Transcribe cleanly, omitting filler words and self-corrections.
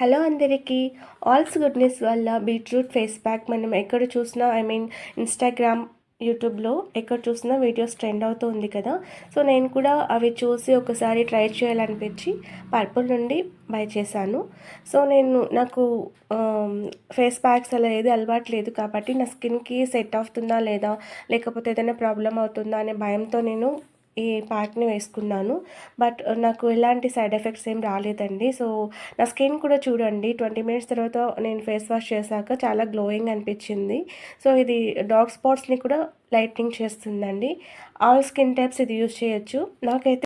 Hello అందరికీ. ఆల్స్ goodness వల్ల beetroot face pack మనం ఎక్కడ చూసినా ఇన్‌స్టాగ్రామ్, యూట్యూబ్‌లో ఎక్కడ చూసినా వీడియోస్ ట్రెండ్ అవుతూ ఉంది కదా! సో, నేను కూడా అవి చూసి ఒకసారి ట్రై చేయాలనిపించి పర్పుల్ నుండి బై చేశాను. సో, నాకు ఫేస్ ప్యాక్స్ అలా ఏది అలవాటు లేదు కాబట్టి నా స్కిన్‌కి సెట్ అవుతుందా లేదా? లేకపోతే ఏదైనా ప్రాబ్లమ్ అవుతుందా అనే భయంతో నేను ఈ ప్యాక్‌ని వేసుకున్నాను. బట్ నాకు ఎలాంటి సైడ్ ఎఫెక్ట్స్ ఏం రాలేదండి. సో, నా స్కిన్ కూడా చూడండి 20 మినిట్స్ తర్వాత నేను ఫేస్ వాష్ చేశాక చాలా గ్లోయింగ్ అనిపించింది. సో, ఇది డార్క్ స్పాట్స్‌ని కూడా లైటనింగ్ చేస్తుందండి. ఆల్ స్కిన్ టైప్స్ ఇది యూజ్ చేయొచ్చు. నాకైతే